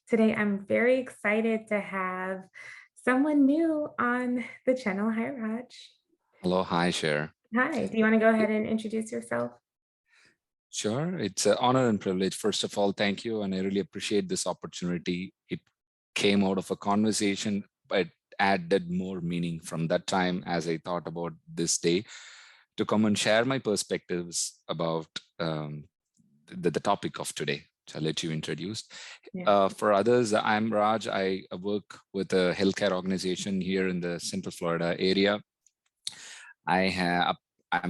Today, I'm very excited to have someone new on the channel. Hi, Raj. Hello, hi, Cher. Hi, do you want to go ahead and introduce yourself? Sure, it's an honor and privilege. First of all, thank you, and I really appreciate this opportunity. It came out of a conversation, but added more meaning from that time as I thought about this day to come and share my perspectives about the topic of today. So I'll let you introduce. Yeah. For others, I'm Raj. I work with a healthcare organization here in the Central Florida area. I'm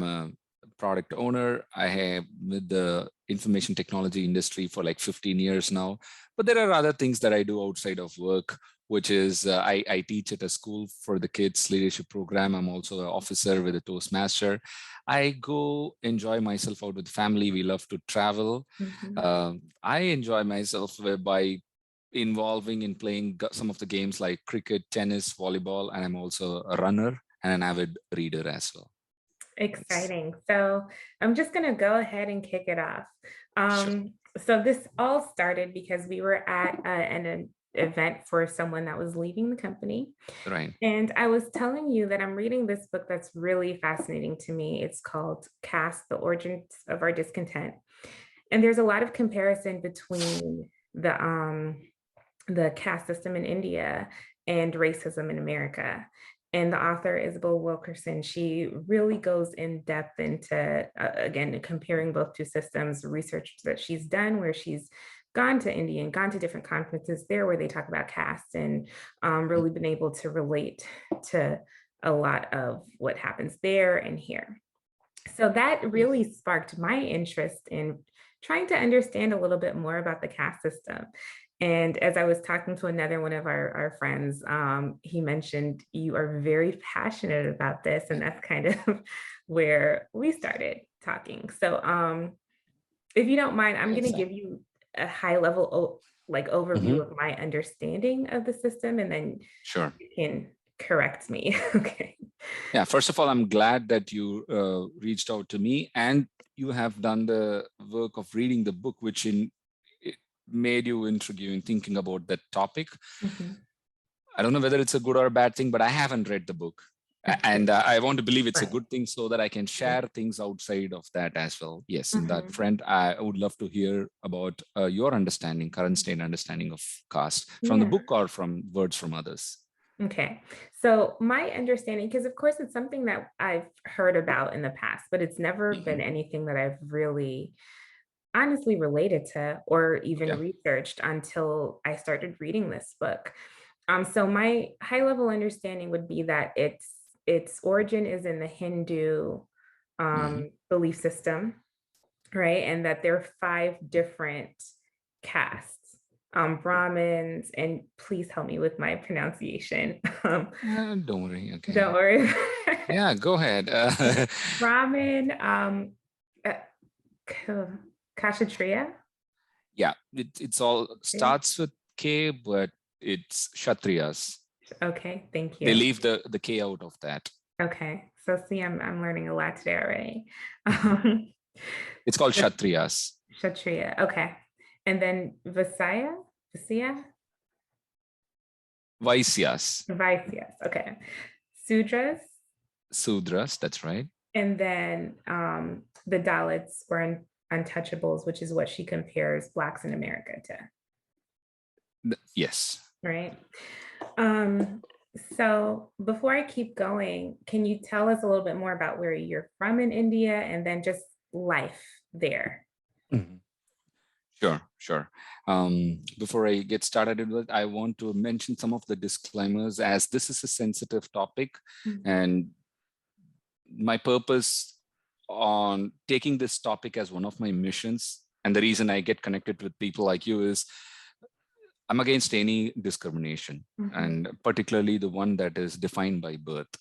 a product owner. I have with the information technology industry for like 15 years now. But there are other things that I do outside of work, which is I teach at a school for the kids leadership program. I'm also an officer with a Toastmaster. I go enjoy myself out with family. We love to travel. Mhm. I enjoy myself by involving in playing some of the games like cricket, tennis, volleyball, and I'm also a runner and an avid reader as well. That's Exciting. So I'm just going to go ahead and kick it off. sure. So this all started because we were at an event for someone that was leaving the company. Right. And I was telling you that I'm reading this book that's really fascinating to me. It's called Caste, The Origins of Our Discontent. And there's a lot of comparison between the caste system in India and racism in America. And the author, Isabel Wilkerson, she really goes in depth into, again, comparing both two systems, research that she's done where she's gone to India and gone to different conferences there where they talk about caste and Mhm. really been able to relate to a lot of what happens there and here. So that Yeah. really sparked my interest in trying to understand a little bit more about the caste system. And as I was talking to another one of our friends, he mentioned you are very passionate about this, and that's kind of where we started talking. So, if you don't mind, I'm going to Exactly. give you a high level like overview Hmm. of my understanding of the system, and then Sure. you can correct me. Okay. Yeah. First of all, I'm glad that you reached out to me and you have done the work of reading the book, which it made you intrigued in thinking about that topic. Mhm. I don't know whether it's a good or a bad thing, but I haven't read the book. And Okay. I want to believe it's a Right. good thing so that I can share things outside of that as well. Yes, in that Mhm. front, I would love to hear about your understanding, current state understanding of caste from the Yeah. book or from words from others. Okay. So my understanding, because of course it's something that I've heard about in the past, but it's never been Mhm. anything that I've really honestly related to or even Okay. researched until I started reading this book. So my high level understanding would be that its origin is in the Hindu Mhm. belief system, right? And that there are five different castes, Brahmins, and please help me with my pronunciation. Don't worry. Don't Okay. worry. Yeah, go ahead. Brahmin, uh, Kashatria. Yeah, it's all starts with K, but it's Kshatriyas. Okay, thank They you. leave the K out of that. Okay, so see, I'm learning a lot today already. Um, It's called the Kshatriyas. Kshatriya. Okay, and then Vasya, Vaisyas. Vaisyas. Okay, Sudras, Sudras, that's right. and then the Dalits or untouchables, which is what she compares Blacks in America to, Yes. right? Um, so before I keep going, can you tell us a little bit more about where you're from in India and then just life there? Mhm. Sure, sure. Before I get started with it, I want to mention some of the disclaimers as this is a sensitive topic, Mhm. and my purpose on taking this topic as one of my missions, and the reason I get connected with people like you is I'm against any discrimination, Mhm. and particularly the one that is defined by birth.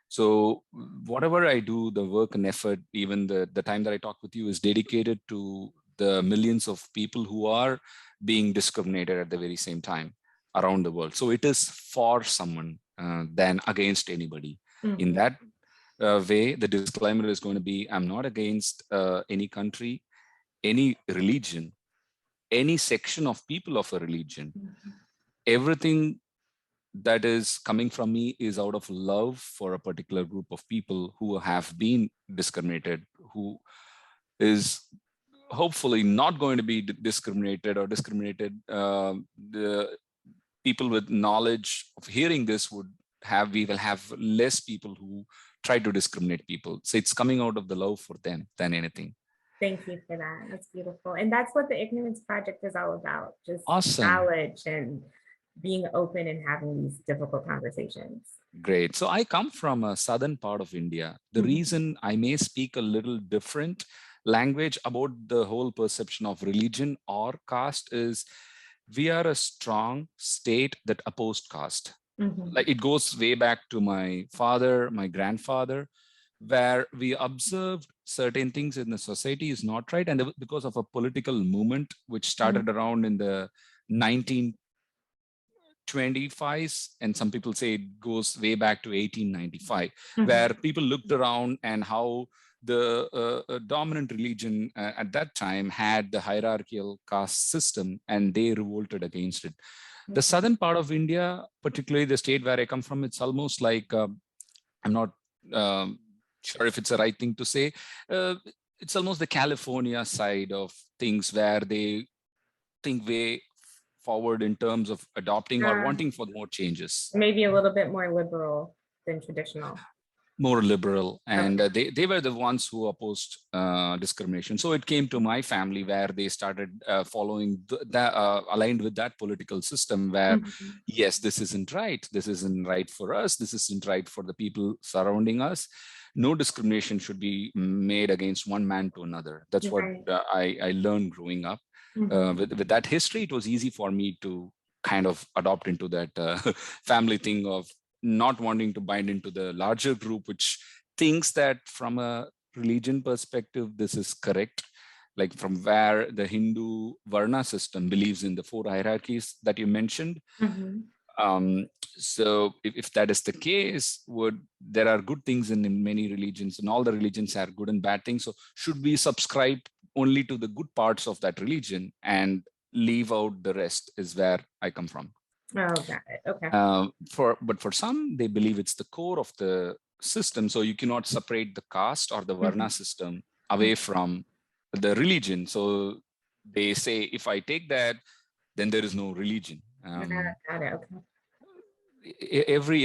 So whatever I do, the work and effort, even the time that I talk with you is dedicated to the millions of people who are being discriminated at the very same time around the world. So it is for someone than against anybody. In Mhm. that way, the disclaimer is going to be, I'm not against any country, any religion, any section of people of a religion. Mhm. Everything that is coming from me is out of love for a particular group of people who have been discriminated, who is hopefully not going to be discriminated or discriminated. The people with knowledge of hearing this would have, we will have less people who try to discriminate people. So it's coming out of the love for them than anything. Thank you for that. That's beautiful. And that's what the Ignorance Project is all about, just Awesome. knowledge and being open and having these difficult conversations. Great. So I come from a southern part of India. The Mhm. reason I may speak a little different language about the whole perception of religion or caste is we are a strong state that opposed caste. Like Mhm. it goes way back to my father, my grandfather, where we observed certain things in the society is not right. And because of a political movement which started Mhm. around in the 1925s, and some people say it goes way back to 1895, where Mhm. people looked around and how the dominant religion at that time had the hierarchical caste system, and they revolted against it. The Okay. southern part of India, particularly the state where I come from, it's almost like I'm not sure if it's the right thing to say. Uh, it's almost the California side of things where they think way forward in terms of adopting or Uh, wanting for more changes. Maybe a little bit more liberal than traditional. More liberal, and Okay. they were the ones who opposed discrimination. So it came to my family where they started following aligned with that political system where Mhm. yes, this isn't right for us, this isn't right for the people surrounding us. No discrimination should be made against one man to another. That's what Right. I learned growing up. Mhm. With that history, it was easy for me to kind of adopt into that family thing of not wanting to bind into the larger group, which thinks that from a religion perspective, this is correct. Like from where the Hindu Varna system believes in the four hierarchies that you mentioned. Mhm. So if that is the case, there are good things in many religions, and all the religions are good and bad things. So should we subscribe only to the good parts of that religion and leave out the rest is where I come from. Oh, got it. Okay. But for some, they believe it's the core of the system. So you cannot separate the caste or the Varna Mhm. system away from the religion. So they say, if I take that, then there is no religion. Got it. Okay.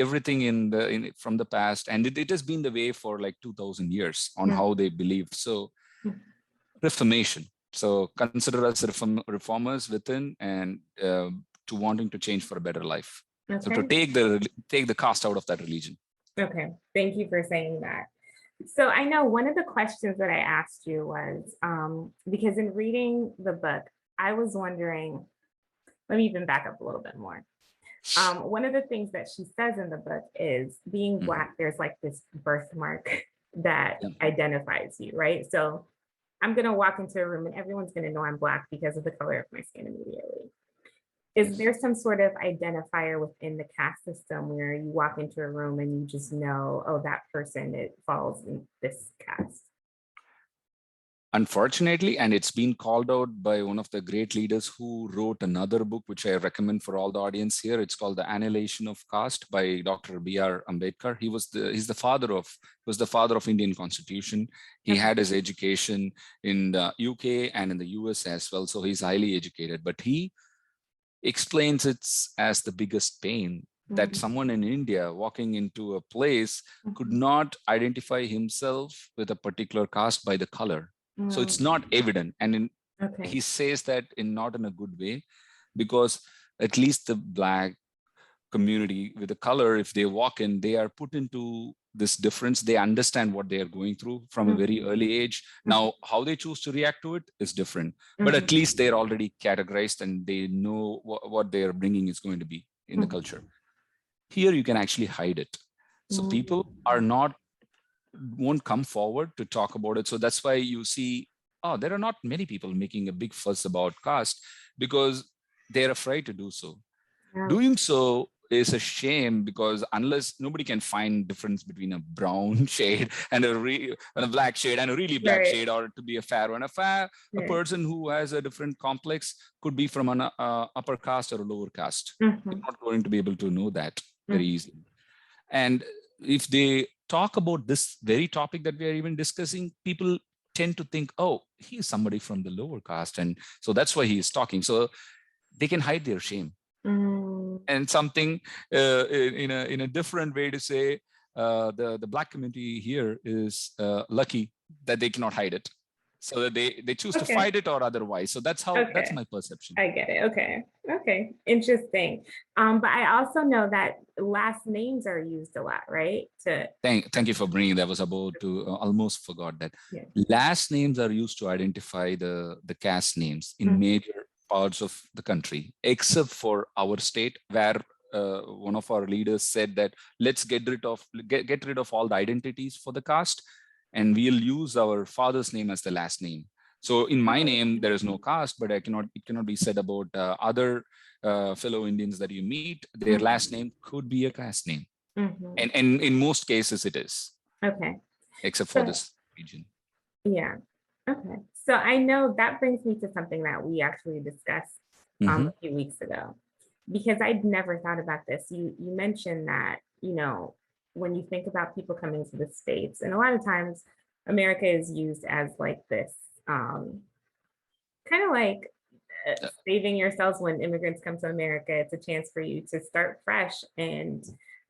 Everything from the past, and it has been the way for like 2000 years on Mhm. how they believed. So reformation. So consider us reformers within, and to wanting to change for a better life. So to Okay. take the caste out of that religion. Okay. Thank you for saying that. So I know one of the questions that I asked you was because in reading the book, I was wondering, let me even back up a little bit more. One of the things that she says in the book is being Mhm. Black, there's like this birthmark that Yeah. identifies you, right? So I'm going to walk into a room and everyone's going to know I'm Black because of the color of my skin immediately. Is Yes. there some sort of identifier within the caste system where you walk into a room and you just know, oh, that person, it falls in this caste? Unfortunately, and it's been called out by one of the great leaders who wrote another book, which I recommend for all the audience here. It's called The Annihilation of Caste by Dr. B.R. Ambedkar. He's the father of was the father of Indian Constitution. He Okay. had his education in the UK and in the US as well, so he's highly educated. But he explains it as the biggest pain that Mhm. someone in India walking into a place could Mhm. not identify himself with a particular caste by the color. So it's Mm. not evident. And Okay. he says that in not in a good way, because at least the Black community with the color, if they walk in, they are put into this difference. They understand what they are going through from a very Mhm. early age. Mhm. Now, how they choose to react to it is different, but at Mhm. least they're already categorized and they know what they are bringing is going to be in the culture. Mhm. Here, you can actually hide it. So people are Mhm. not won't come forward to talk about it. So that's why you see, oh, there are not many people making a big fuss about caste because they're afraid to do so. Oh, Doing so is a shame, because unless nobody can find difference between a brown shade and a black shade and a really black Right. shade, or to be a fair one. A Right. person who has a different complex could be from an upper caste or a lower caste. You're Mhm. not going to be able to know that very Mhm. easily. And if they talk about this very topic that we are even discussing, people tend to think, oh, he is somebody from the lower caste, and so that's why he is talking. So they can hide their shame. Mm. And something in a different way to say, the black community here is lucky that they cannot hide it, so that they choose to Okay. fight it or otherwise. So that's Okay. my perception. I get it. Okay. Okay. Interesting. But I also know that last names are used a lot, right? To Thank you for bringing that. I was about to almost forgot that. yeah. Last names are used to identify the caste names in Mhm. major parts of the country, except for our state, where one of our leaders said that let's get rid of all the identities for the caste, and we'll use our father's name as the last name. So in my Oh, name there is no caste, but it cannot be said about other fellow Indians that you meet. Their last mhm. name could be a caste name, Mhm. and in most cases it is, Okay. except for So this region. yeah. Okay. So I know that brings me to something that we actually discussed Mm-hmm. a few weeks ago, because I'd never thought about this. You mentioned that, when you think about people coming to the States, and a lot of times America is used as like this kind of like saving yourselves when immigrants come to America. It's a chance for you to start fresh. And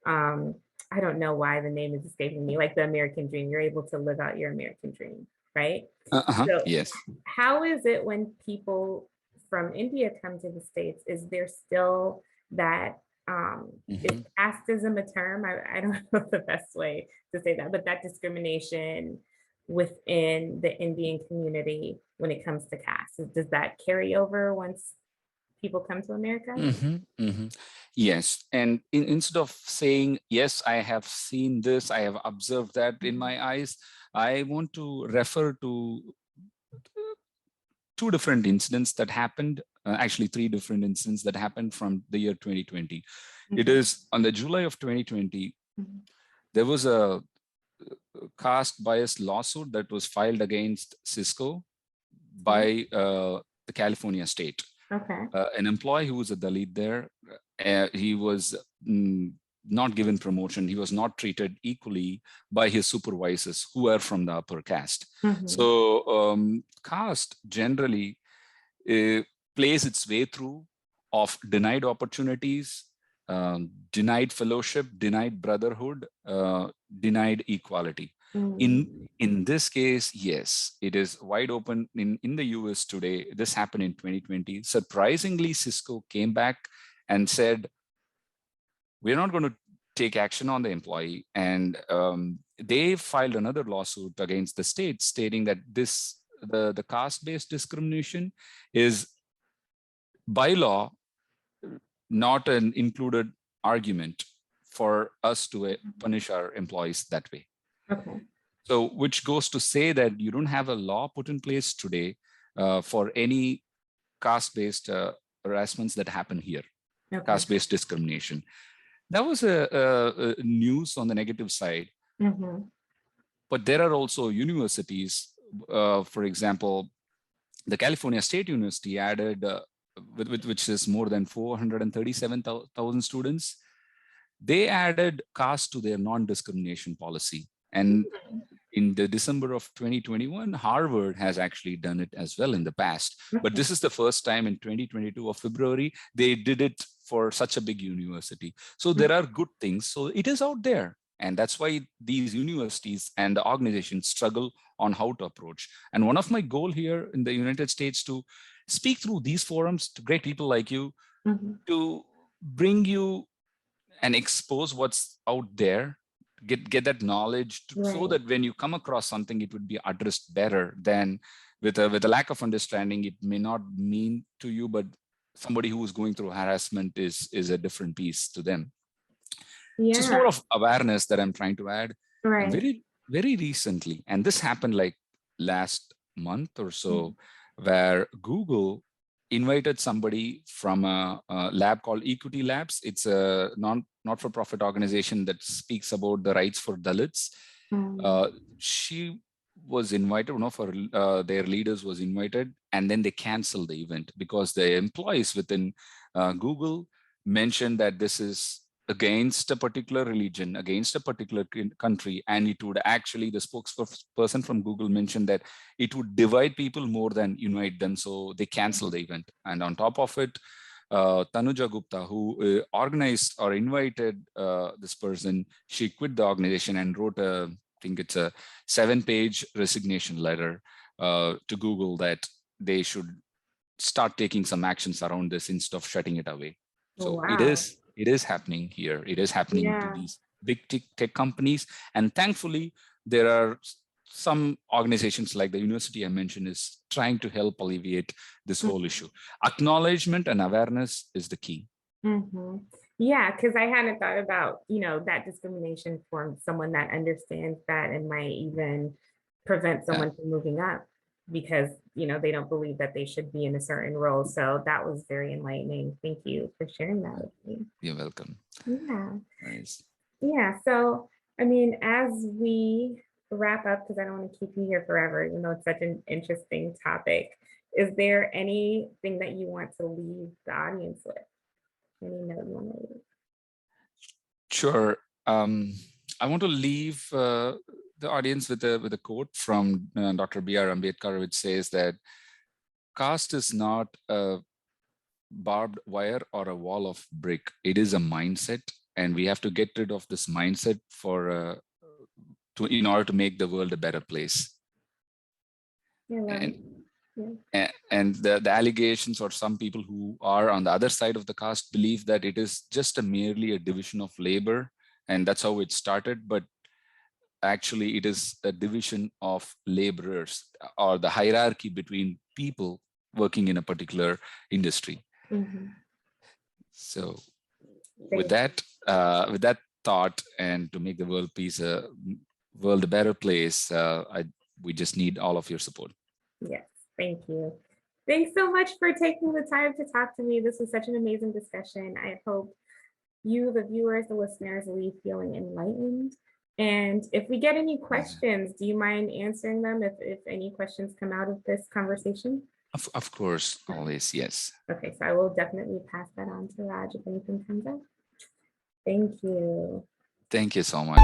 um, I don't know why the name is escaping me, like the American dream. You're able to live out your American dream, right? Uh-huh. So, Yes. how is it when people from India come to the States? Is there still that? Is Mm-hmm. casteism a term? I don't know the best way to say that, but that discrimination within the Indian community when it comes to caste, does that carry over once people come to America? Mm-hmm. Mm-hmm. Yes. And instead of saying, yes, I have seen this, I have observed that in Mhm. my eyes, I want to refer to two different incidents that happened, actually three different incidents that happened from the year 2020. It Okay. is on the July of 2020, Mhm. there was a caste bias lawsuit that was filed against Cisco Okay. by the California state. Okay. An employee who was a Dalit there, he was not given promotion. He was not treated equally by his supervisors who are from the upper caste. Mhm. So caste generally plays its way through of denied opportunities, denied fellowship, denied brotherhood, denied equality. Mhm. In this case, yes, it is wide open in the US today. This happened in 2020. Surprisingly, Cisco came back and said, we're not going to take action on the employee. And they filed another lawsuit against the state stating that the caste-based discrimination is by law not an included argument for us to punish our employees that way. Okay. So, which goes to say that you don't have a law put in place today for any caste-based harassments that happen here, Okay. caste-based discrimination. That was a news on the negative side. Mhm. But there are also universities, for example, the California State University added, which is more than 437,000 students, they added caste to their non-discrimination policy. And Mhm. in the December of 2021, Harvard has actually done it as well in the past. But Okay. this is the first time in 2022 of February, they did it for such a big university. So there are good things. So it is out there. And that's why these universities and the organizations struggle on how to approach. And one of my goal here in the United States to speak through these forums to great people like you, Mhm. to bring you and expose what's out there, get that knowledge so Right. that when you come across something, it would be addressed better than with a lack of understanding. It may not mean to you, but somebody who is going through harassment is a different piece to them. So it's Yeah. more of awareness that I'm trying to add. And Right. very recently, and this happened like last month or Mhm. so, where Google invited somebody from a lab called Equity Labs. It's a not-for-profit organization that speaks about the rights for Dalits. Mm. She was invited, one of their leaders was invited, and then they canceled the event because the employees within Google mentioned that this is against a particular religion, against a particular country, and it would actually, the spokesperson from Google mentioned that it would divide people more than unite them, so they canceled the event. And on top of it, Tanuja Gupta, who organized or invited this person, she quit the organization and wrote I think it's a 7-page resignation letter to Google that they should start taking some actions around this instead of shutting it away. So Wow. it is happening here. It is happening to Yeah. these big tech companies. And thankfully, there are some organizations like the university I mentioned is trying to help alleviate this whole issue. Acknowledgement and awareness is the key. Mm-hmm. Yeah, because I hadn't thought about, that discrimination from someone that understands that and might even prevent Yeah, someone from moving up because, they don't believe that they should be in a certain role. So that was very enlightening. Thank you for sharing that with me. you're welcome. Yeah. Nice. Yeah. So, I mean, as we wrap up, because I don't want to keep you here forever, even though it's such an interesting topic, is there anything that you want to leave the audience with? Any note you want to leave? Sure. I want to leave the audience with a quote from Dr. B.R. Ambedkar, which says that caste is not a barbed wire or a wall of brick. It is a mindset, and we have to get rid of this mindset in order to make the world a better place. Yeah, And yeah. and the allegations, or some people who are on the other side of the caste believe that it is just merely a division of labor, and that's how it started. But actually, it is a division of laborers, or the hierarchy between people working in a particular industry. Mhm. So with Thank that thought, and to make the world a better place, we just need all of your support. Yes, thank you. Thanks so much for taking the time to talk to me. This was such an amazing discussion. I hope you, the viewers, the listeners, leave feeling enlightened. And if we get any questions, do you mind answering them if any questions come out of this conversation? Of course, always, yes. Okay, so I will definitely pass that on to Raj if anything comes up. Thank you. Thank you so much.